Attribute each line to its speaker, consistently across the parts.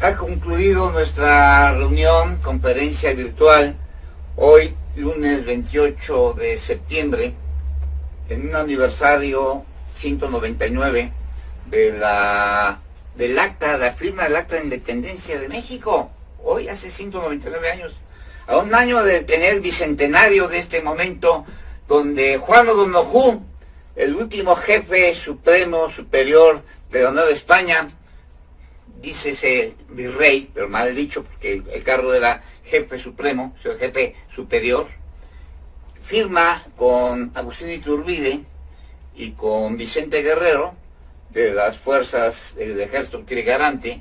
Speaker 1: Ha concluido nuestra reunión, conferencia virtual, hoy lunes 28 de septiembre, en un aniversario 199 del acta, la firma del acta de independencia de México. Hoy hace 199 años, a un año de tener el bicentenario de este momento, donde Juan O'Donoghue, el último jefe supremo superior de la Nueva España, dícese virrey, pero mal dicho, porque el cargo era jefe supremo, o sea, jefe superior, firma con Agustín Iturbide y con Vicente Guerrero, de las fuerzas del ejército trigarante,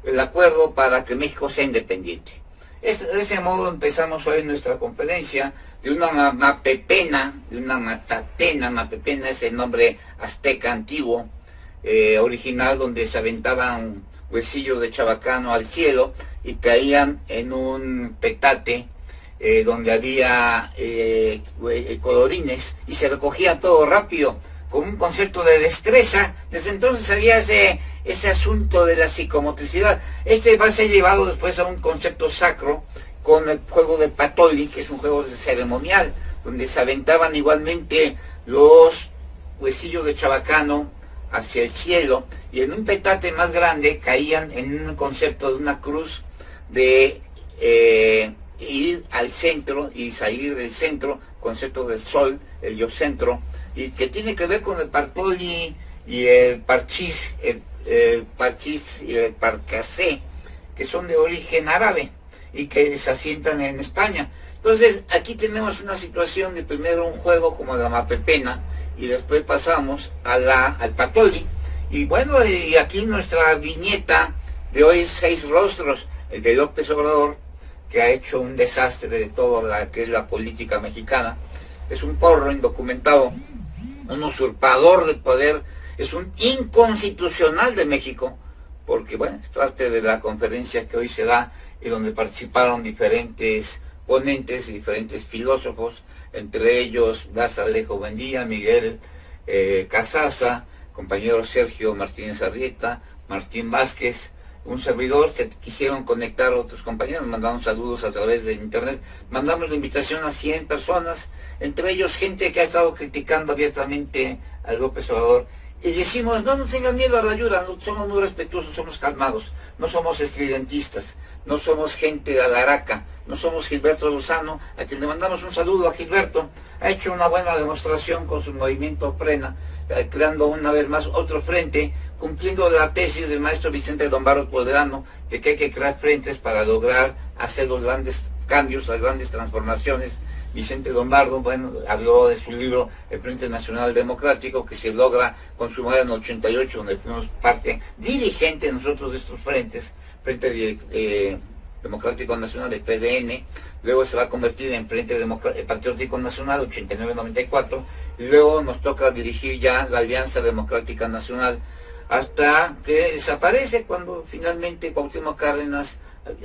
Speaker 1: el acuerdo para que México sea independiente. De ese modo empezamos hoy nuestra conferencia de una mapepena, de una matatena. Mapepena es el nombre azteca antiguo, original, donde se aventaban huesillos de chabacano al cielo y caían en un petate donde había colorines, y se recogía todo rápido con un concepto de destreza. Desde entonces había ese asunto de la psicomotricidad. Este va a ser llevado después a un concepto sacro con el juego del patoli, que es un juego ceremonial, donde se aventaban igualmente los huesillos de chabacano hacia el cielo, y en un petate más grande caían en un concepto de una cruz, de ir al centro y salir del centro, concepto del sol, el yo centro, y que tiene que ver con el partoli y el parchís, el parchís y el parcasé, que son de origen árabe y que se asientan en España. Entonces aquí tenemos una situación de primero un juego como la mapepena, y después pasamos al patoli. Y bueno, y aquí nuestra viñeta de hoy es 6 rostros, el de López Obrador, que ha hecho un desastre de toda la que es la política mexicana. Es un porro indocumentado, un usurpador del poder, es un inconstitucional de México, porque bueno, es parte de la conferencia que hoy se da y donde participaron diferentes ponentes y diferentes filósofos, entre ellos Daza Alejo Buendía, Miguel Casaza, compañero Sergio Martínez Arrieta, Martín Vázquez, un servidor. Se quisieron conectar a otros compañeros, mandaron saludos a través de internet, mandamos la invitación a 100 personas, entre ellos gente que ha estado criticando abiertamente a López Obrador, y decimos, no nos tengan miedo a la ayuda, somos muy respetuosos, somos calmados, no somos estridentistas, no somos gente de alaraca, no somos Gilberto Lozano, a quien le mandamos un saludo. A Gilberto, ha hecho una buena demostración con su movimiento Frena, creando una vez más otro frente, cumpliendo la tesis del maestro Vicente Lombardo Poderano, de que hay que crear frentes para lograr hacer los grandes cambios, las grandes transformaciones. Vicente Lombardo, bueno, habló de su libro El Frente Nacional Democrático, que se logra consumar en el 88, donde fuimos parte dirigente nosotros de estos frentes, Frente Democrático Nacional, de PDN, luego se va a convertir en Frente Patriótico Nacional, 89-94, y luego nos toca dirigir ya la Alianza Democrática Nacional, hasta que desaparece cuando finalmente Cuauhtémoc Cárdenas,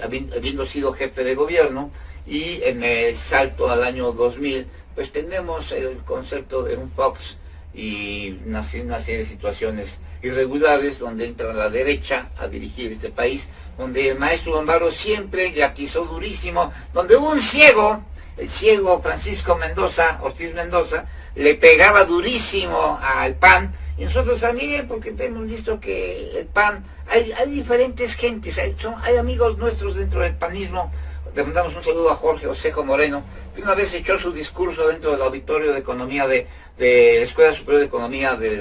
Speaker 1: habiendo sido jefe de gobierno, y en el salto al año 2000, pues tenemos el concepto de un Fox y una serie de situaciones irregulares donde entra la derecha a dirigir este país, donde el maestro Lombardo siempre le atizó durísimo, donde hubo un ciego, el ciego Francisco Ortiz Mendoza, le pegaba durísimo al PAN, y nosotros también, porque hemos visto que el PAN, hay diferentes gentes, hay amigos nuestros dentro del panismo. Le mandamos un saludo a Jorge Osejo Moreno, que una vez echó su discurso dentro del auditorio de economía de la Escuela Superior de Economía del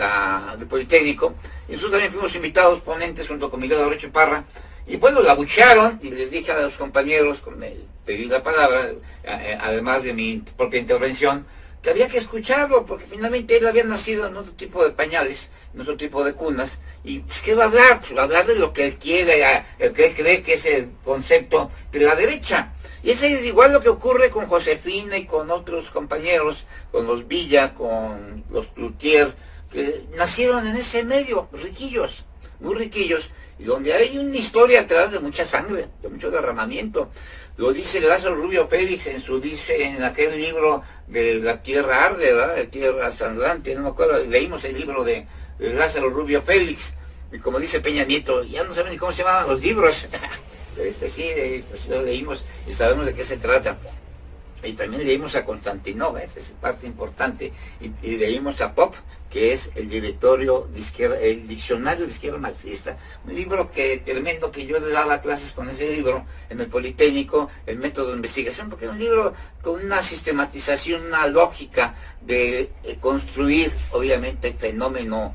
Speaker 1: Politécnico, y nosotros también fuimos invitados ponentes junto con Miguel Aurelio Parra, y bueno, la abuchearon, y les dije a los compañeros, pedí la palabra, además de mi propia intervención, que había que escucharlo, porque finalmente él había nacido en otro tipo de pañales, en otro tipo de cunas, y pues ¿qué va a hablar? Pues va a hablar de lo que él quiere, el que él cree que es el concepto de la derecha. Y ese es igual lo que ocurre con Josefina y con otros compañeros, con los Villa, con los Cloutier, que nacieron en ese medio, riquillos, muy riquillos, y donde hay una historia atrás de mucha sangre, de mucho derramamiento. Lo dice Lázaro Rubio Félix en aquel libro de La Tierra Arde, ¿verdad? De Tierra Sangrante, no me acuerdo, leímos el libro de Lázaro Rubio Félix, y como dice Peña Nieto, ya no saben ni cómo se llamaban los libros. Sí, pues lo leímos y sabemos de qué se trata. Y también leímos a Constantinova, esa es parte importante, y leímos a Pop, que es el directorio de izquierda, el diccionario de izquierda marxista, un libro tremendo, que yo le daba clases con ese libro en el Politécnico, el método de investigación, porque es un libro con una sistematización, una lógica de construir, obviamente, el fenómeno,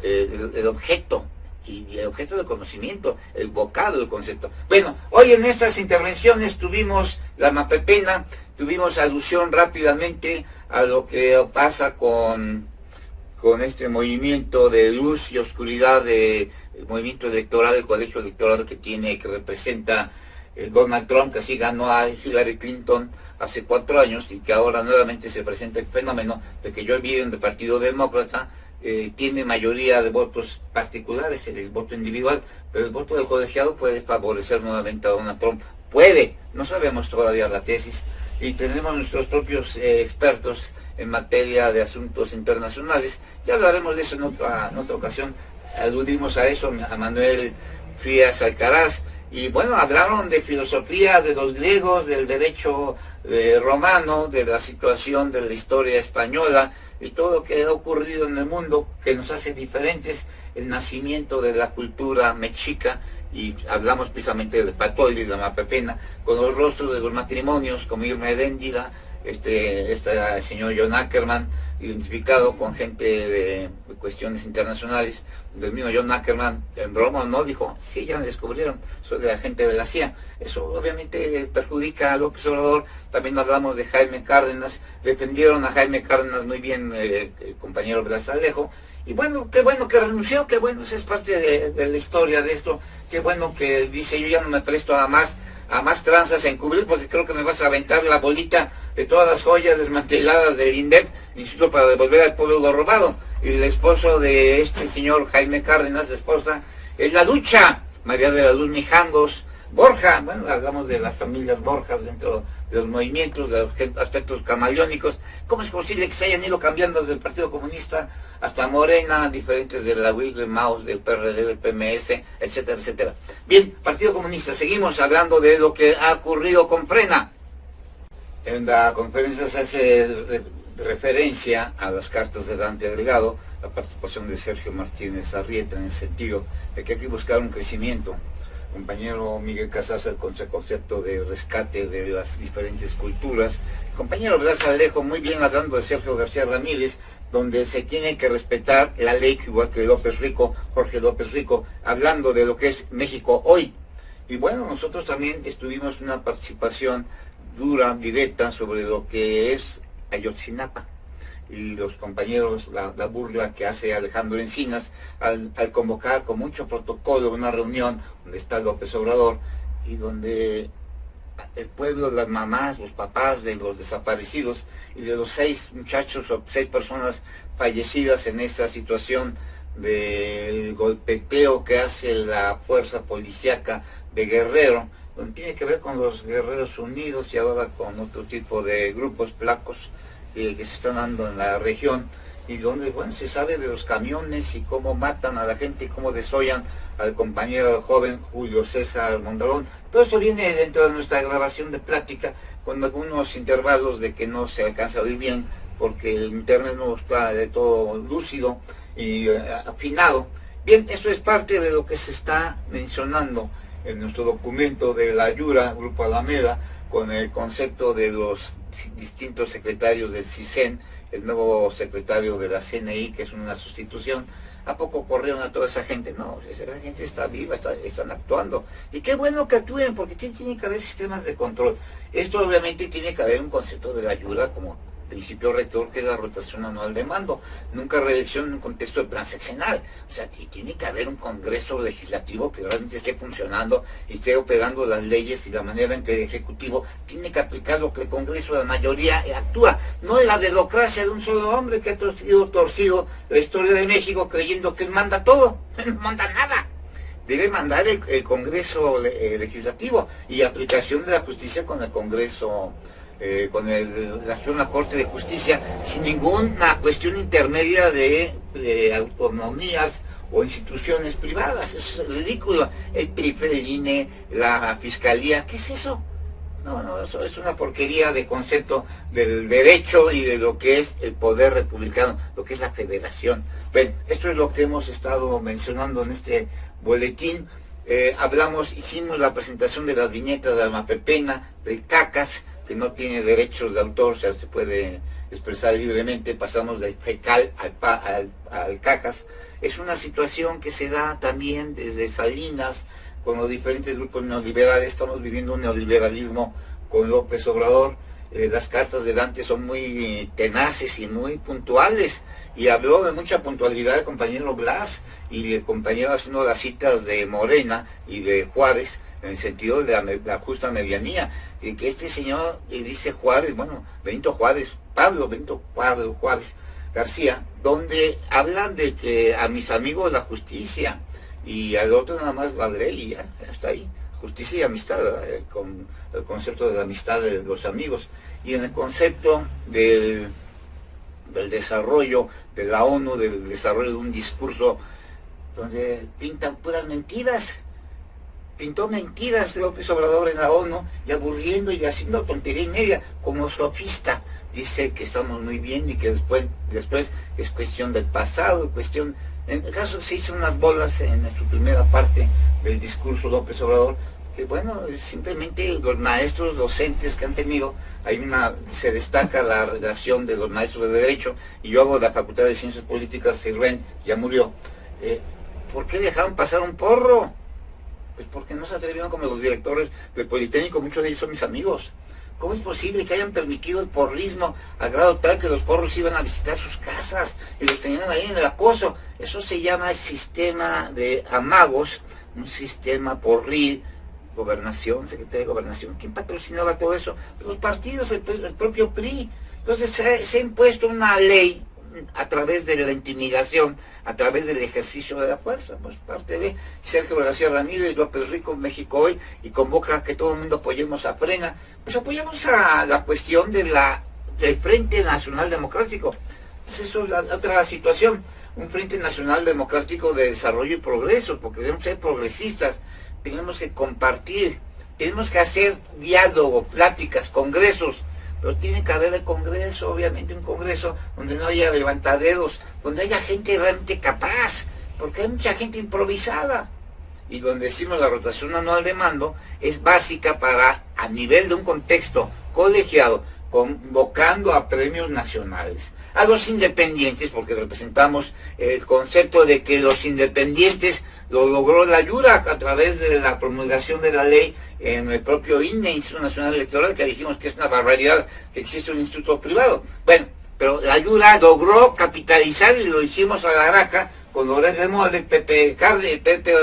Speaker 1: el objeto, y el objeto del conocimiento, el vocablo del concepto. Bueno, hoy en estas intervenciones tuvimos la mapepena, tuvimos alusión rápidamente a lo que pasa con este movimiento de luz y oscuridad, el movimiento electoral, el colegio electoral que representa Donald Trump, que así ganó a Hillary Clinton hace 4 años, y que ahora nuevamente se presenta el fenómeno de que Joe Biden, del Partido Demócrata, tiene mayoría de votos particulares, el voto individual, pero el voto del colegiado puede favorecer nuevamente a Donald Trump. Puede, no sabemos todavía la tesis, y tenemos nuestros propios expertos en materia de asuntos internacionales. Ya hablaremos de eso en otra ocasión. Aludimos a eso, a Manuel Frías Alcaraz, y bueno, hablaron de filosofía de los griegos, del derecho romano, de la situación de la historia española, y todo lo que ha ocurrido en el mundo que nos hace diferentes, el nacimiento de la cultura mexica, y hablamos precisamente de Patoli, la mapepena, con los rostros de los matrimonios, como Irma Heréndira, este señor John Ackerman, identificado con gente de cuestiones internacionales, del mismo John Ackerman, en Roma, ¿no? Dijo, sí, ya me descubrieron, soy de la gente de la CIA. Eso obviamente perjudica a López Obrador. También hablamos de Jaime Cárdenas, defendieron a Jaime Cárdenas muy bien el compañero Blas Alejo, y bueno, qué bueno que renunció, qué bueno, esa es parte de la historia de esto, qué bueno que dice, yo ya no me presto a más tranzas a encubrir, porque creo que me vas a aventar la bolita de todas las joyas desmanteladas del INDEP, Instituto para Devolver al Pueblo lo Robado. Y el esposo de este señor Jaime Cárdenas, la esposa, es la Lucha, María de la Luz Mijangos, Borja. Bueno, hablamos de las familias Borjas dentro de los movimientos, de los aspectos camaleónicos. ¿Cómo es posible que se hayan ido cambiando desde el Partido Comunista hasta Morena, diferentes de la UIL, del MAUS, del PRD, del PMS, etcétera, etcétera? Bien, Partido Comunista, seguimos hablando de lo que ha ocurrido con Frena. En la conferencia se hace referencia a las cartas de Dante Delgado, la participación de Sergio Martínez Arrieta, en el sentido de que hay que buscar un crecimiento. Compañero Miguel Casas con ese concepto de rescate de las diferentes culturas. Compañero Blas Alejo muy bien hablando de Sergio García Ramírez, donde se tiene que respetar la ley, igual que López Rico, Jorge López Rico, hablando de lo que es México hoy. Y bueno, nosotros también tuvimos una participación dura, directa, sobre lo que es Ayotzinapa, y los compañeros, la burla que hace Alejandro Encinas al convocar con mucho protocolo una reunión donde está López Obrador, y donde el pueblo, las mamás, los papás de los desaparecidos y de los 6 muchachos o 6 personas fallecidas en esta situación del golpeteo que hace la fuerza policíaca de Guerrero, donde tiene que ver con los Guerreros Unidos y ahora con otro tipo de grupos placos que se están dando en la región, y donde, bueno, se sabe de los camiones y cómo matan a la gente y cómo desollan al compañero joven Julio César Mondragón. Todo esto viene dentro de nuestra grabación de plática, con algunos intervalos de que no se alcanza a oír bien, porque el internet no está de todo lúcido y afinado. Bien, esto es parte de lo que se está mencionando en nuestro documento de la Yura, Grupo Alameda, con el concepto de los distintos secretarios del CISEN, el nuevo secretario de la CNI, que es una sustitución. ¿A poco corrieron a toda esa gente? No, esa gente está viva, están actuando. Y qué bueno que actúen, porque tiene que haber sistemas de control. Esto obviamente tiene que haber un concepto de la ayuda como principio rector, que es la rotación anual de mando, nunca reelección en un contexto de plan sexenal. O sea, tiene que haber un congreso legislativo que realmente esté funcionando y esté operando las leyes, y la manera en que el ejecutivo tiene que aplicar lo que el congreso, la mayoría, actúa. No la dedocracia de un solo hombre que ha torcido la historia de México creyendo que él manda todo. No manda nada. Debe mandar el congreso legislativo, y aplicación de la justicia con el congreso, con la Suprema Corte de Justicia, sin ninguna cuestión intermedia de autonomías o instituciones privadas. Eso es ridículo. El PRI, el INE, la Fiscalía, ¿qué es eso? No, eso es una porquería de concepto del derecho y de lo que es el poder republicano, lo que es la federación. Bueno, esto es lo que hemos estado mencionando en este boletín. Hicimos la presentación de las viñetas de Amapepena, del Cacas, que no tiene derechos de autor, o sea, se puede expresar libremente. Pasamos del fecal al Cacas. Es una situación que se da también desde Salinas, con los diferentes grupos neoliberales. Estamos viviendo un neoliberalismo con López Obrador. Las cartas de Dante son muy tenaces y muy puntuales, y habló de mucha puntualidad el compañero Blas y el compañero haciendo las citas de Morena y de Juárez, en el sentido de la justa medianía, y que este señor, dice Juárez, bueno, Pablo Benito Juárez García, donde hablan de que a mis amigos la justicia, y al otro nada más la ley, y ya está ahí. Justicia y amistad, ¿verdad? Con el concepto de la amistad de los amigos. Y en el concepto del desarrollo de la ONU, del desarrollo de un discurso donde pintan puras mentiras. Pintó mentiras López Obrador en la ONU, y aburriendo y haciendo tontería y media, como sofista. Dice que estamos muy bien y que después es cuestión del pasado, En el caso se hizo unas bolas en su primera parte del discurso López Obrador, que bueno, simplemente los maestros docentes que han tenido, se destaca la relación de los maestros de Derecho, y yo hago la Facultad de Ciencias Políticas, Sirven, ya murió. ¿Por qué dejaron pasar un porro? Pues porque no se atrevieron como los directores del Politécnico, muchos de ellos son mis amigos. ¿Cómo es posible que hayan permitido el porrismo al grado tal que los porros iban a visitar sus casas y los tenían ahí en el acoso? Eso se llama el sistema de amagos, un sistema porril, gobernación, Secretaría de Gobernación. ¿Quién patrocinaba todo eso? Los partidos, el propio PRI. Entonces se ha impuesto una ley a través de la intimidación, a través del ejercicio de la fuerza. Pues parte de Sergio García Ramírez, López Rico, México Hoy, y convoca a que todo el mundo apoyemos a Frena. Pues apoyamos a la cuestión del Frente Nacional Democrático. Pues eso es la otra situación, un Frente Nacional Democrático de Desarrollo y Progreso, porque debemos ser progresistas, tenemos que compartir, tenemos que hacer diálogo, pláticas, congresos. Pero tiene que haber el Congreso, obviamente un Congreso donde no haya levantaderos, donde haya gente realmente capaz, porque hay mucha gente improvisada. Y donde decimos la rotación anual de mando es básica para, a nivel de un contexto colegiado, convocando a premios nacionales, a los independientes, porque representamos el concepto de que los independientes lo logró la Yura a través de la promulgación de la ley en el propio INE, Instituto Nacional Electoral, que dijimos que es una barbaridad que existe un instituto privado. Bueno, pero la Yura logró capitalizar, y lo hicimos a la Araca con Loret de Mola, de Pepe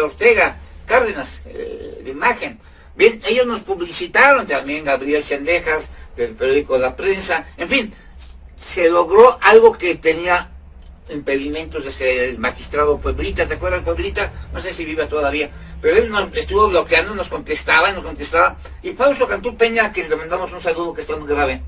Speaker 1: Ortega Cárdenas, de imagen. Bien, ellos nos publicitaron, también Gabriel Sendejas, del periódico La Prensa, en fin, se logró algo que tenía impedimentos desde el magistrado Pueblita. ¿Te acuerdas, Pueblita? No sé si vive todavía, pero él nos estuvo bloqueando, nos contestaba, y Fausto Cantú Peña, a quien le mandamos un saludo, que está muy grave,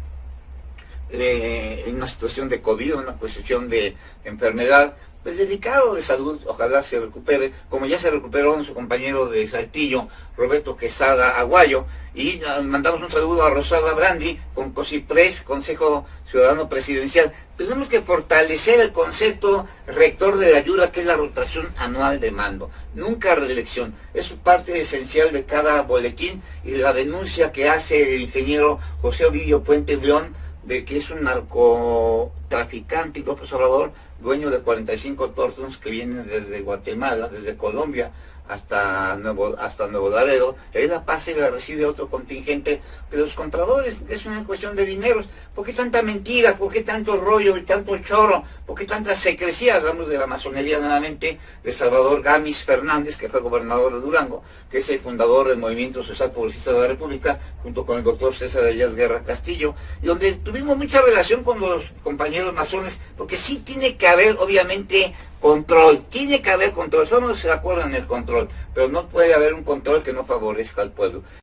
Speaker 1: en una situación de COVID, una cuestión de enfermedad, pues delicado de salud, ojalá se recupere, como ya se recuperó su compañero de Saltillo, Roberto Quesada Aguayo, y mandamos un saludo a Rosada Brandi, con COSIPRES, Consejo Ciudadano Presidencial. Tenemos que fortalecer el concepto rector de la Yura, que es la rotación anual de mando, nunca reelección. Es parte esencial de cada boletín, y la denuncia que hace el ingeniero José Ovidio Puente León, de que es un narcotraficante y López Obrador, dueño de 45 tortons que vienen desde Guatemala, desde Colombia hasta Nuevo Laredo. Él la pasa y la recibe otro contingente de los compradores, porque es una cuestión de dineros. ¿Por qué tanta mentira? ¿Por qué tanto rollo y tanto choro? ¿Por qué tanta secrecía? Hablamos de la masonería nuevamente, de Salvador Gamis Fernández, que fue gobernador de Durango, que es el fundador del Movimiento Social Progresista de la República, junto con el doctor César Elías Guerra Castillo, y donde tuvimos mucha relación con los compañeros masones, porque sí tiene que haber, obviamente, control, tiene que haber control. Estamos de acuerdo en el control, pero no puede haber un control que no favorezca al pueblo.